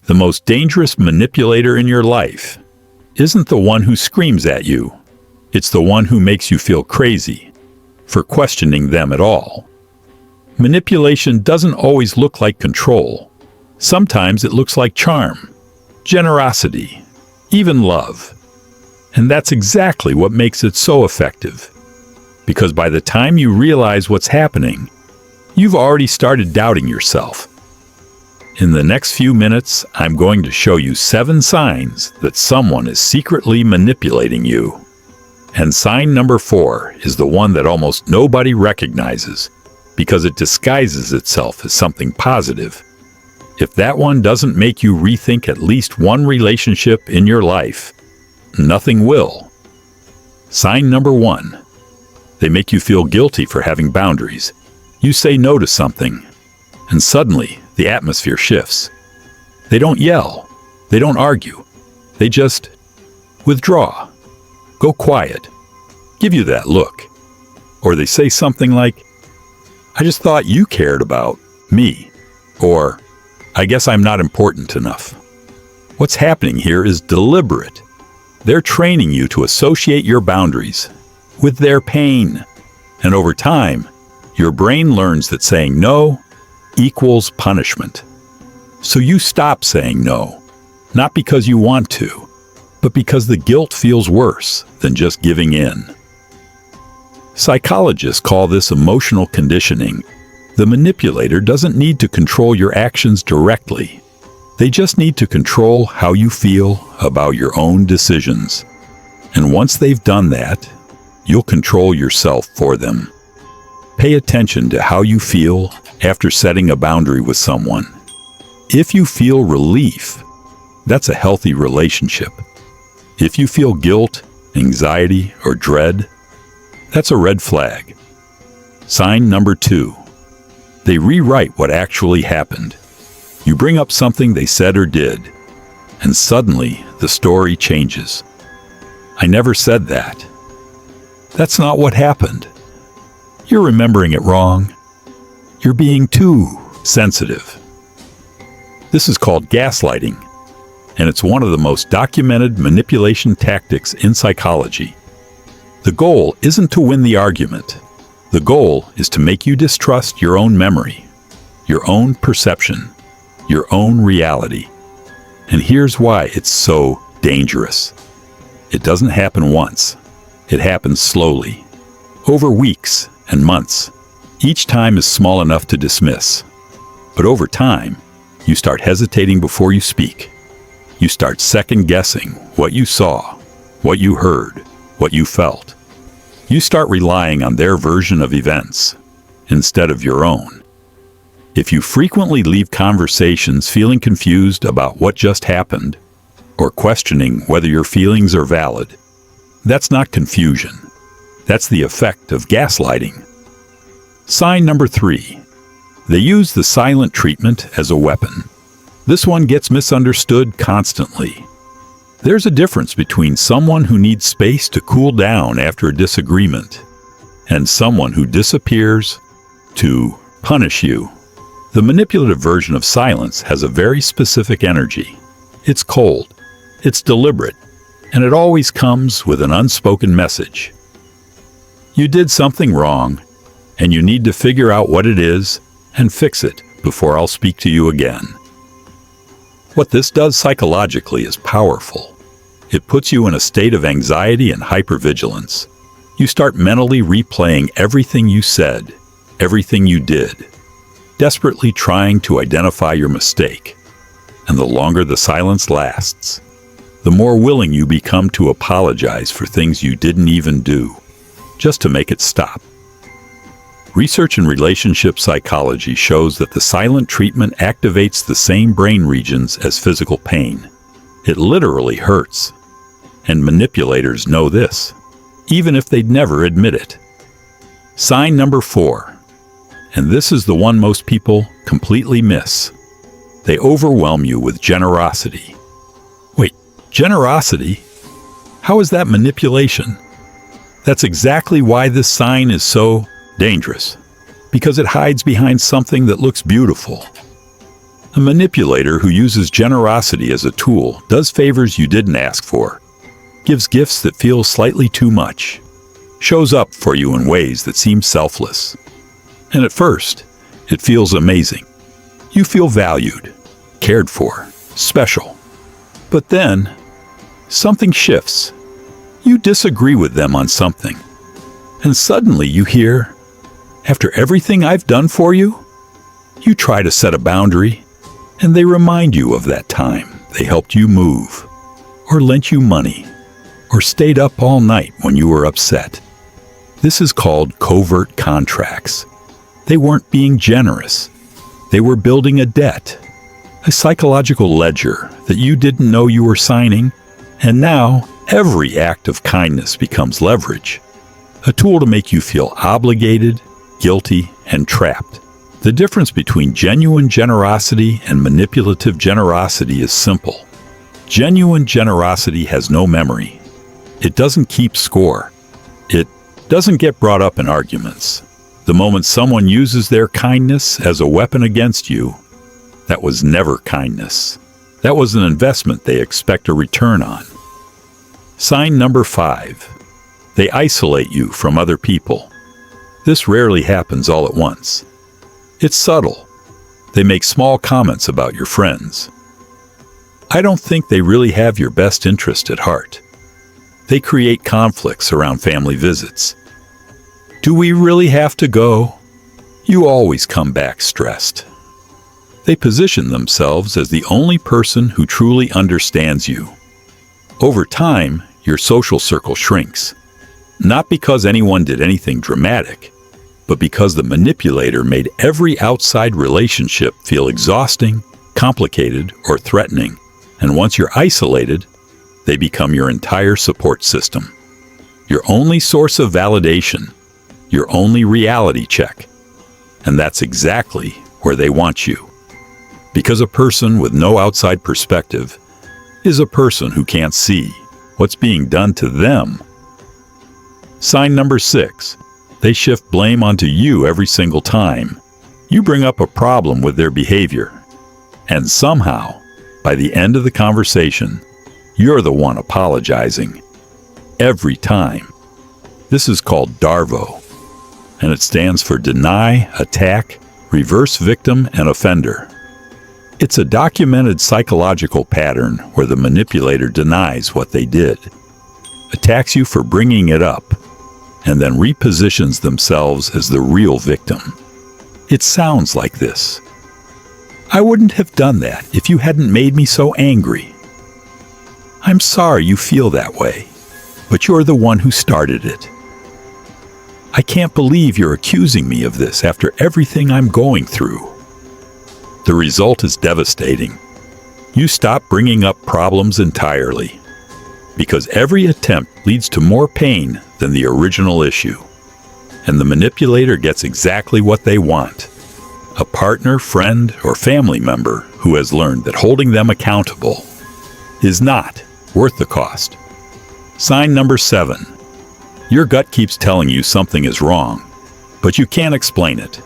The most dangerous manipulator in your life isn't the one who screams at you. It's the one who makes you feel crazy for questioning them at all. Manipulation doesn't always look like control. Sometimes it looks like charm, generosity, even love. And that's exactly what makes it so effective. Because by the time you realize what's happening, you've already started doubting yourself. In the next few minutes, I'm going to show you 7 signs that someone is secretly manipulating you. And sign number 4 is the one that almost nobody recognizes because it disguises itself as something positive. If that one doesn't make you rethink at least one relationship in your life, nothing will. Sign number 1. They make you feel guilty for having boundaries. You say no to something, and suddenly the atmosphere shifts. They don't yell. They don't argue. They just withdraw, go quiet, give you that look. Or they say something like, "I just thought you cared about me," or "I guess I'm not important enough." What's happening here is deliberate. They're training you to associate your boundaries with their pain. And over time, your brain learns that saying no equals punishment. So you stop saying no, not because you want to, but because the guilt feels worse than just giving in. Psychologists call this emotional conditioning. The manipulator doesn't need to control your actions directly. They just need to control how you feel about your own decisions. And once they've done that, you'll control yourself for them. Pay attention to how you feel after setting a boundary with someone. If you feel relief, that's a healthy relationship. If you feel guilt, anxiety, or dread, that's a red flag. Sign number 2. They rewrite what actually happened. You bring up something they said or did, and suddenly the story changes. "I never said that. That's not what happened. You're remembering it wrong. You're being too sensitive." This is called gaslighting, and it's one of the most documented manipulation tactics in psychology. The goal isn't to win the argument. The goal is to make you distrust your own memory, your own perception, your own reality. And here's why it's so dangerous. It doesn't happen once. It happens slowly, over weeks and months. Each time is small enough to dismiss. But over time, you start hesitating before you speak. You start second-guessing what you saw, what you heard, what you felt. You start relying on their version of events instead of your own. If you frequently leave conversations feeling confused about what just happened, or questioning whether your feelings are valid, that's not confusion. That's the effect of gaslighting. Sign number 3. They use the silent treatment as a weapon. This one gets misunderstood constantly. There's a difference between someone who needs space to cool down after a disagreement and someone who disappears to punish you. The manipulative version of silence has a very specific energy. It's cold, it's deliberate, and it always comes with an unspoken message. You did something wrong, and you need to figure out what it is and fix it before I'll speak to you again. What this does psychologically is powerful. It puts you in a state of anxiety and hypervigilance. You start mentally replaying everything you said, everything you did, desperately trying to identify your mistake. And the longer the silence lasts, the more willing you become to apologize for things you didn't even do, just to make it stop. Research in relationship psychology shows that the silent treatment activates the same brain regions as physical pain. It literally hurts. And manipulators know this, even if they'd never admit it. Sign number 4. And this is the one most people completely miss. They overwhelm you with generosity. Wait, generosity? How is that manipulation? That's exactly why this sign is so dangerous. Because it hides behind something that looks beautiful. A manipulator who uses generosity as a tool does favors you didn't ask for, gives gifts that feel slightly too much, shows up for you in ways that seem selfless. And at first, it feels amazing. You feel valued, cared for, special. But then, something shifts. You disagree with them on something. And suddenly you hear, "After everything I've done for you?" You try to set a boundary, and they remind you of that time they helped you move, or lent you money, or stayed up all night when you were upset. This is called covert contracts. They weren't being generous. They were building a debt, a psychological ledger that you didn't know you were signing, and now every act of kindness becomes leverage, a tool to make you feel obligated, guilty, and trapped. The difference between genuine generosity and manipulative generosity is simple. Genuine generosity has no memory. It doesn't keep score. It doesn't get brought up in arguments. The moment someone uses their kindness as a weapon against you, that was never kindness. That was an investment they expect a return on. Sign number 5. They isolate you from other people. This rarely happens all at once. It's subtle. They make small comments about your friends. I don't think they really have your best interest at heart. They create conflicts around family visits. Do we really have to go? You always come back stressed. They position themselves as the only person who truly understands you. Over time, your social circle shrinks. Not because anyone did anything dramatic, but because the manipulator made every outside relationship feel exhausting, complicated, or threatening. And once you're isolated, they become your entire support system. Your only source of validation, your only reality check. And that's exactly where they want you. Because a person with no outside perspective is a person who can't see what's being done to them. Sign number 6. They shift blame onto you every single time you bring up a problem with their behavior. And somehow, by the end of the conversation, you're the one apologizing. Every time. This is called DARVO, and it stands for Deny, Attack, Reverse Victim, and Offender. It's a documented psychological pattern where the manipulator denies what they did, attacks you for bringing it up, and then repositions themselves as the real victim. It sounds like this. "I wouldn't have done that if you hadn't made me so angry. I'm sorry you feel that way, but you're the one who started it. I can't believe you're accusing me of this after everything I'm going through." The result is devastating. You stop bringing up problems entirely, because every attempt leads to more pain than the original issue. And the manipulator gets exactly what they want. A partner, friend, or family member who has learned that holding them accountable is not worth the cost. Sign number 7. Your gut keeps telling you something is wrong, but you can't explain it.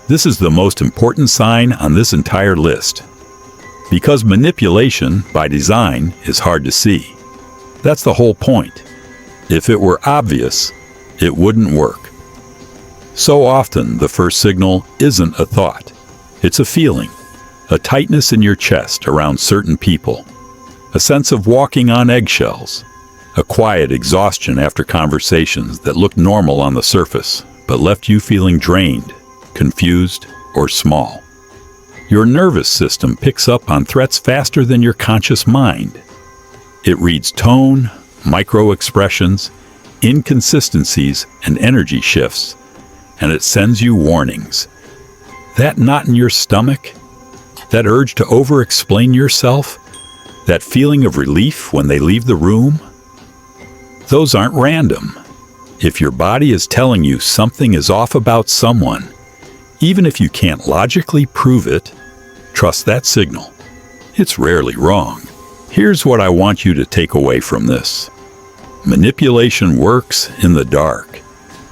This is the most important sign on this entire list, because manipulation, by design, is hard to see. That's the whole point. If it were obvious, it wouldn't work. So often, the first signal isn't a thought. It's a feeling, a tightness in your chest around certain people, a sense of walking on eggshells, a quiet exhaustion after conversations that looked normal on the surface, but left you feeling drained, confused, or small. Your nervous system picks up on threats faster than your conscious mind. It reads tone, micro-expressions, inconsistencies, and energy shifts, and it sends you warnings. That knot in your stomach, that urge to over-explain yourself, that feeling of relief when they leave the room, those aren't random. If your body is telling you something is off about someone, even if you can't logically prove it, trust that signal. It's rarely wrong. Here's what I want you to take away from this. Manipulation works in the dark.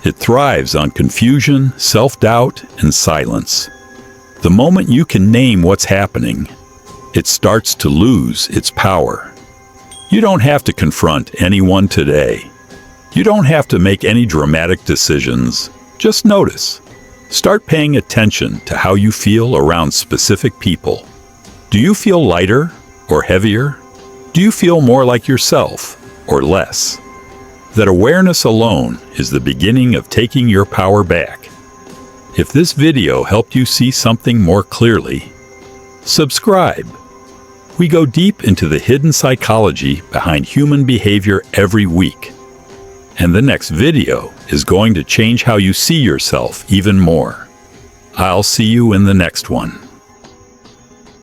It thrives on confusion, self-doubt, and silence. The moment you can name what's happening, it starts to lose its power. You don't have to confront anyone today. You don't have to make any dramatic decisions. Just notice. Start paying attention to how you feel around specific people. Do you feel lighter or heavier? Do you feel more like yourself or less? That awareness alone is the beginning of taking your power back. If this video helped you see something more clearly, subscribe. We go deep into the hidden psychology behind human behavior every week. And the next video is going to change how you see yourself even more. I'll see you in the next one.